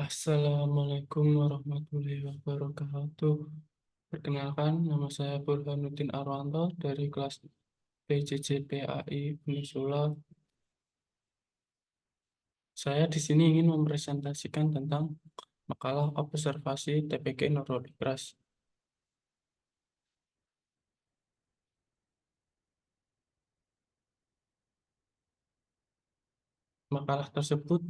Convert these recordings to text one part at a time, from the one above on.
Assalamualaikum warahmatullahi wabarakatuh. Perkenalkan, nama saya Burhanuddin Arwanto dari kelas PJJ PAI Unisula. Saya di sini ingin mempresentasikan tentang makalah observasi TPQ Nurul Ikhlas. Makalah tersebut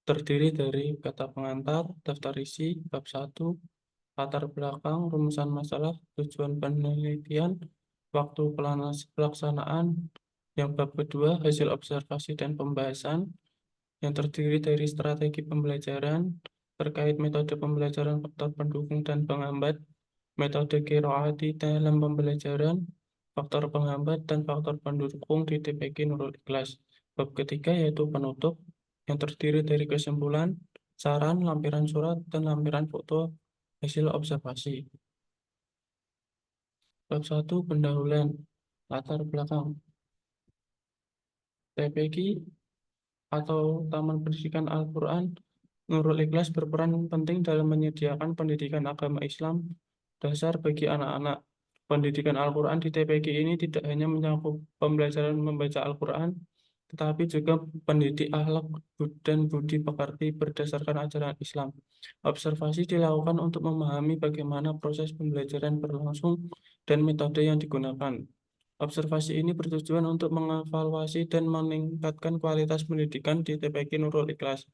terdiri dari kata pengantar, daftar isi, bab 1, latar belakang, rumusan masalah, tujuan penelitian, waktu pelaksanaan, yang bab kedua, hasil observasi dan pembahasan, yang terdiri dari strategi pembelajaran, terkait metode pembelajaran, faktor pendukung dan penghambat, metode qiraati dalam pembelajaran, faktor penghambat dan faktor pendukung di TPQ Nurul Ikhlas. Bab ketiga yaitu penutup, yang terdiri dari kesimpulan, saran, lampiran surat, dan lampiran foto hasil observasi. Bab 1 pendahuluan, latar belakang. TPQ atau Taman Pendidikan Al-Quran Nurul Ikhlas berperan penting dalam menyediakan pendidikan agama Islam dasar bagi anak-anak. Pendidikan Al-Quran di TPQ ini tidak hanya mencakup pembelajaran membaca Al-Quran, tetapi juga pendidik akhlak dan budi pekerti berdasarkan ajaran Islam. Observasi dilakukan untuk memahami bagaimana proses pembelajaran berlangsung dan metode yang digunakan. Observasi ini bertujuan untuk mengevaluasi dan meningkatkan kualitas pendidikan di TPQ Nurul Ikhlas.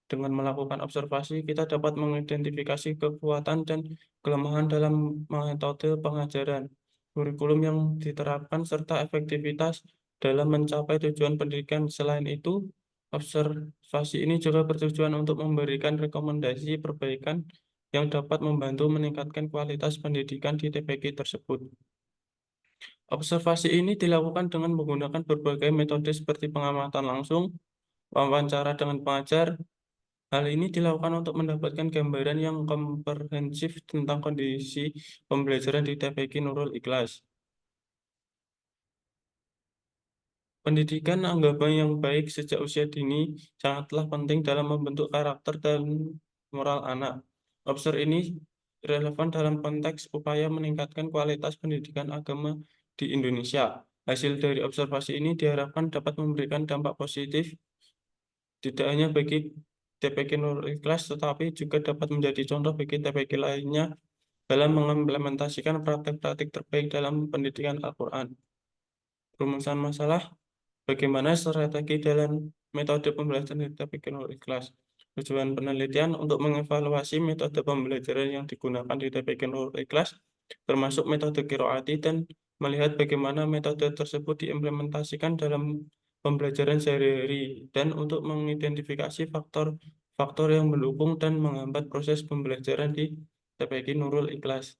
Dengan melakukan observasi, kita dapat mengidentifikasi kekuatan dan kelemahan dalam metode pengajaran, kurikulum yang diterapkan, serta efektivitas dalam mencapai tujuan pendidikan. Selain itu, observasi ini juga bertujuan untuk memberikan rekomendasi perbaikan yang dapat membantu meningkatkan kualitas pendidikan di TPQ tersebut. Observasi ini dilakukan dengan menggunakan berbagai metode seperti pengamatan langsung, wawancara dengan pengajar. Hal ini dilakukan untuk mendapatkan gambaran yang komprehensif tentang kondisi pembelajaran di TPQ Nurul Ikhlas. Pendidikan agama yang baik sejak usia dini sangatlah penting dalam membentuk karakter dan moral anak. Observasi ini relevan dalam konteks upaya meningkatkan kualitas pendidikan agama di Indonesia. Hasil dari observasi ini diharapkan dapat memberikan dampak positif tidak hanya bagi TPQ Nurul Ikhlas, tetapi juga dapat menjadi contoh bagi TPQ lainnya dalam mengimplementasikan praktek-praktik terbaik dalam pendidikan Al-Quran. Rumusan masalah, bagaimana strategi dalam metode pembelajaran di TPQ Nurul Ikhlas. Tujuan penelitian untuk mengevaluasi metode pembelajaran yang digunakan di TPQ Nurul Ikhlas, termasuk metode qiraati, dan melihat bagaimana metode tersebut diimplementasikan dalam pembelajaran sehari-hari, dan untuk mengidentifikasi faktor-faktor yang mendukung dan menghambat proses pembelajaran di TPQ Nurul Ikhlas.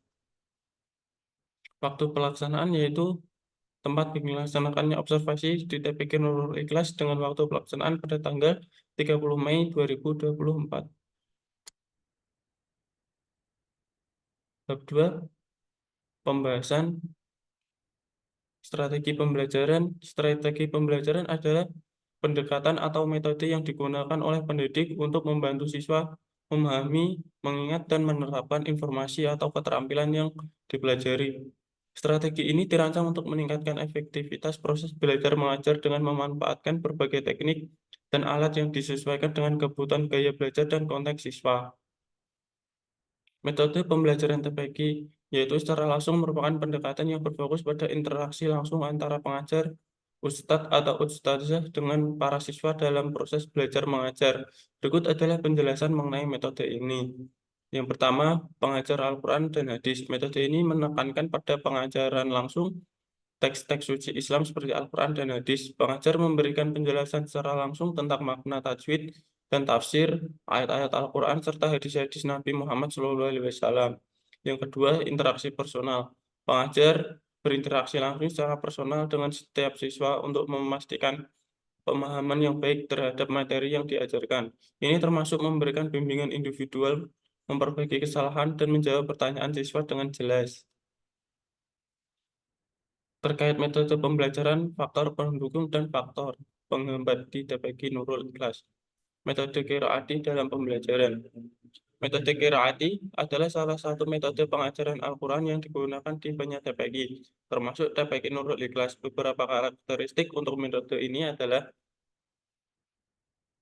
Waktu pelaksanaan yaitu tempat dilaksanakannya observasi di TPQ Nurul Ikhlas dengan waktu pelaksanaan pada tanggal 30 Mei 2024. Bab 2, pembahasan strategi pembelajaran. Strategi pembelajaran adalah pendekatan atau metode yang digunakan oleh pendidik untuk membantu siswa memahami, mengingat, dan menerapkan informasi atau keterampilan yang dipelajari. Strategi ini dirancang untuk meningkatkan efektivitas proses belajar mengajar dengan memanfaatkan berbagai teknik dan alat yang disesuaikan dengan kebutuhan gaya belajar dan konteks siswa. Metode pembelajaran TPQ yaitu secara langsung merupakan pendekatan yang berfokus pada interaksi langsung antara pengajar, ustadz atau ustadzah dengan para siswa dalam proses belajar mengajar. Berikut adalah penjelasan mengenai metode ini. Yang pertama, pengajar Al-Quran dan Hadis. Metode ini menekankan pada pengajaran langsung teks-teks suci Islam seperti Al-Quran dan Hadis. Pengajar memberikan penjelasan secara langsung tentang makna tajwid dan tafsir ayat-ayat Al-Quran serta hadis-hadis Nabi Muhammad SAW. Yang kedua, interaksi personal. Pengajar berinteraksi langsung secara personal dengan setiap siswa untuk memastikan pemahaman yang baik terhadap materi yang diajarkan. Ini termasuk memberikan bimbingan individual, memperbaiki kesalahan, dan menjawab pertanyaan siswa dengan jelas. Terkait metode pembelajaran, faktor pendukung dan faktor penghambat di TPQ Nurul Ikhlas. Metode qiraati dalam pembelajaran. Metode qiraati adalah salah satu metode pengajaran Al-Quran yang digunakan di banyak TPQ, termasuk TPQ Nurul Ikhlas. Beberapa karakteristik untuk metode ini adalah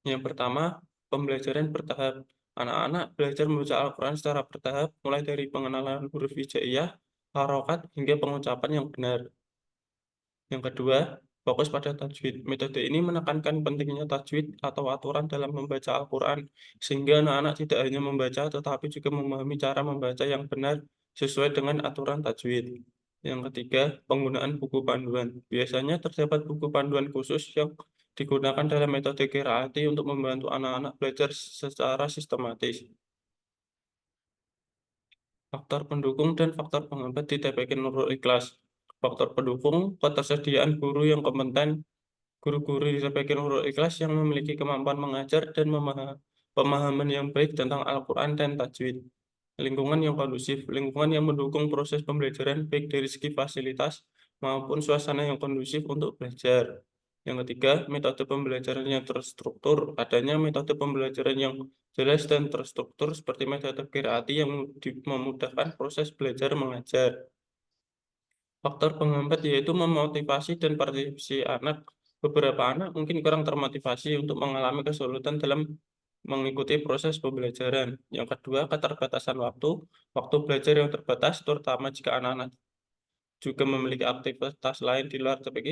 yang pertama, pembelajaran bertahap. Anak-anak belajar membaca Al-Quran secara bertahap, mulai dari pengenalan huruf hijaiyah, harokat, hingga pengucapan yang benar. Yang kedua, fokus pada tajwid. Metode ini menekankan pentingnya tajwid atau aturan dalam membaca Al-Quran, sehingga anak-anak tidak hanya membaca, tetapi juga memahami cara membaca yang benar sesuai dengan aturan tajwid. Yang ketiga, penggunaan buku panduan. Biasanya terdapat buku panduan khusus yang digunakan dalam metode qiraati untuk membantu anak-anak belajar secara sistematis. Faktor pendukung dan faktor penghambat di TPQ Nurul Ikhlas. Faktor pendukung, ketersediaan guru yang kompeten. Guru-guru di TPQ Nurul Ikhlas yang memiliki kemampuan mengajar dan pemahaman yang baik tentang Al-Quran dan tajwid. Lingkungan yang kondusif, lingkungan yang mendukung proses pembelajaran baik dari segi fasilitas maupun suasana yang kondusif untuk belajar. Yang ketiga, metode pembelajaran yang terstruktur. Adanya metode pembelajaran yang jelas dan terstruktur seperti metode qiraati yang memudahkan proses belajar mengajar. Faktor penghambat yaitu memotivasi dan partisipasi anak. Beberapa anak mungkin kurang termotivasi untuk mengalami kesulitan dalam mengikuti proses pembelajaran. Yang kedua, keterbatasan waktu. Waktu belajar yang terbatas, terutama jika anak-anak juga memiliki aktivitas lain di luar TPQ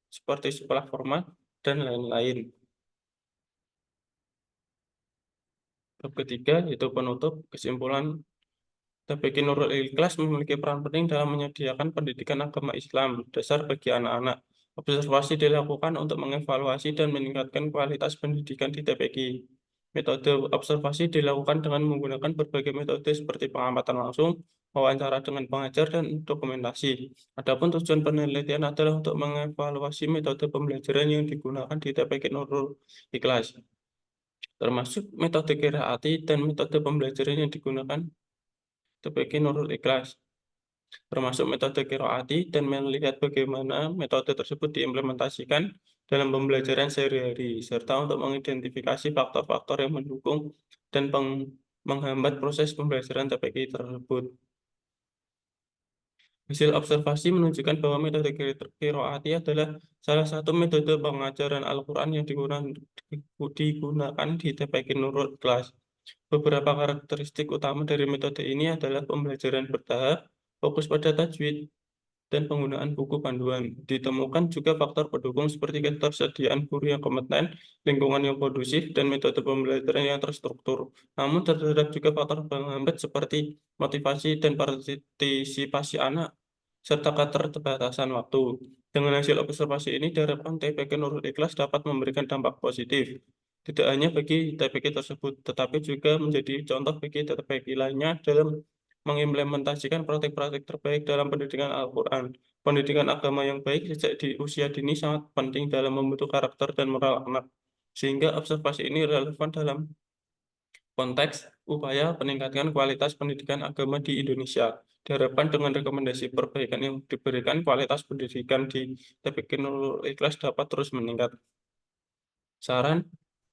seperti sekolah formal dan lain-lain. Bab ketiga, yaitu penutup kesimpulan TPQ Nurul Ikhlas memiliki peran penting dalam menyediakan pendidikan agama Islam dasar bagi anak-anak. Observasi dilakukan untuk mengevaluasi dan meningkatkan kualitas pendidikan di TPQ. Metode observasi dilakukan dengan menggunakan berbagai metode seperti pengamatan langsung, wawancara dengan pengajar, dan dokumentasi. Adapun tujuan penelitian adalah untuk mengevaluasi metode pembelajaran yang digunakan di TPQ Nurul Ikhlas, termasuk metode qiraati dan metode pembelajaran yang digunakan TPQ Nurul Ikhlas, termasuk metode qiraati, dan melihat bagaimana metode tersebut diimplementasikan dalam pembelajaran sehari-hari, serta untuk mengidentifikasi faktor-faktor yang mendukung dan menghambat proses pembelajaran TPQ tersebut. Hasil observasi menunjukkan bahwa metode qiraati adalah salah satu metode pengajaran Al-Quran yang digunakan di TPQ Nurul Ikhlas. Beberapa karakteristik utama dari metode ini adalah pembelajaran bertahap, fokus pada tajwid, dan penggunaan buku panduan. Ditemukan juga faktor pendukung seperti ketersediaan guru yang kompeten, lingkungan yang kondusif, dan metode pembelajaran yang terstruktur. Namun terdapat juga faktor penghambat seperti motivasi dan partisipasi anak, serta keterbatasan waktu. Dengan hasil observasi ini, diharapkan TPQ Nurul Ikhlas dapat memberikan dampak positif, tidak hanya bagi TPQ tersebut, tetapi juga menjadi contoh bagi TPQ lainnya dalam mengimplementasikan praktik-praktik terbaik dalam pendidikan Al-Quran. Pendidikan agama yang baik sejak di usia dini sangat penting dalam membentuk karakter dan moral anak, sehingga observasi ini relevan dalam konteks upaya peningkatan kualitas pendidikan agama di Indonesia. Diharapkan dengan rekomendasi perbaikan yang diberikan, kualitas pendidikan di TPQ Nurul Ikhlas dapat terus meningkat. Saran,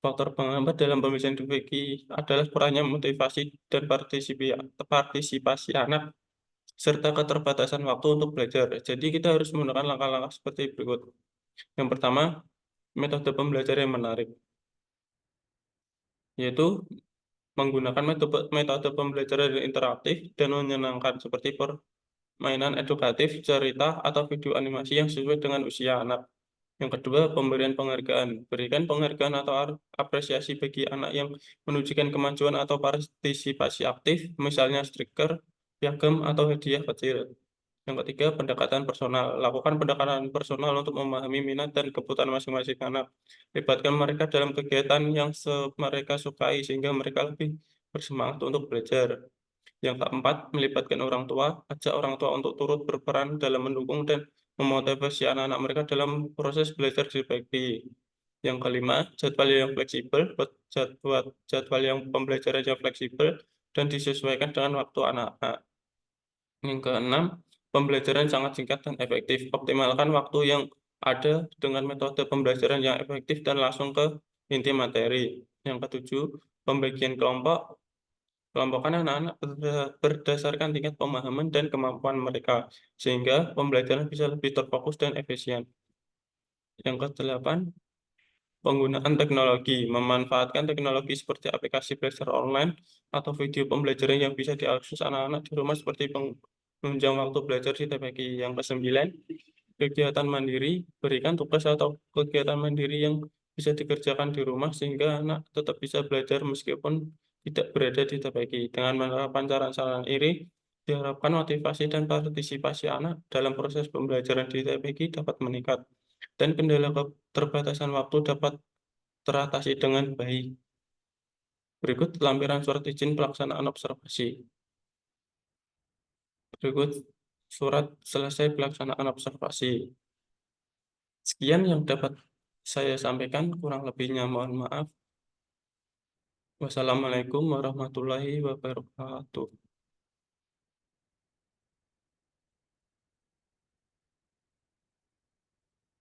faktor penghambat dalam pembicaraan TPQ adalah kurangnya motivasi dan partisipasi anak, serta keterbatasan waktu untuk belajar. Jadi kita harus menggunakan langkah-langkah seperti berikut. Yang pertama, metode pembelajaran yang menarik, yaitu menggunakan metode pembelajaran yang interaktif dan menyenangkan seperti permainan edukatif, cerita, atau video animasi yang sesuai dengan usia anak. Yang kedua, pemberian penghargaan. Berikan penghargaan atau apresiasi bagi anak yang menunjukkan kemajuan atau partisipasi aktif, misalnya stiker, piagam, atau hadiah kecil. Yang ketiga, pendekatan personal. Lakukan pendekatan personal untuk memahami minat dan kebutuhan masing-masing anak. Libatkan mereka dalam kegiatan yang mereka sukai sehingga mereka lebih bersemangat untuk belajar. Yang keempat, melibatkan orang tua. Ajak orang tua untuk turut berperan dalam mendukung dan memotivasi anak-anak mereka dalam proses belajar di PKI. Yang kelima, jadwal yang fleksibel. Buat jadwal yang pembelajaran yang fleksibel dan disesuaikan dengan waktu anak-anak. Yang keenam, pembelajaran sangat singkat dan efektif. Optimalkan waktu yang ada dengan metode pembelajaran yang efektif dan langsung ke inti materi. Yang ketujuh, pembagian kelompok. Kelompokkan anak-anak berdasarkan tingkat pemahaman dan kemampuan mereka, sehingga pembelajaran bisa lebih terfokus dan efisien. Yang kedelapan, penggunaan teknologi. Memanfaatkan teknologi seperti aplikasi belajar online atau video pembelajaran yang bisa diakses anak-anak di rumah seperti penunjang waktu belajar di TPQ. Yang kesembilan, kegiatan mandiri. Berikan tugas atau kegiatan mandiri yang bisa dikerjakan di rumah sehingga anak tetap bisa belajar meskipun tidak berada di TPQ. Dengan menerapkan cara-cara ini, diharapkan motivasi dan partisipasi anak dalam proses pembelajaran di TPQ dapat meningkat dan kendala keterbatasan waktu dapat teratasi dengan baik. Berikut lampiran surat izin pelaksanaan observasi. Berikut surat selesai pelaksanaan observasi. Sekian yang dapat saya sampaikan, kurang lebihnya mohon maaf. Wassalamualaikum warahmatullahi wabarakatuh.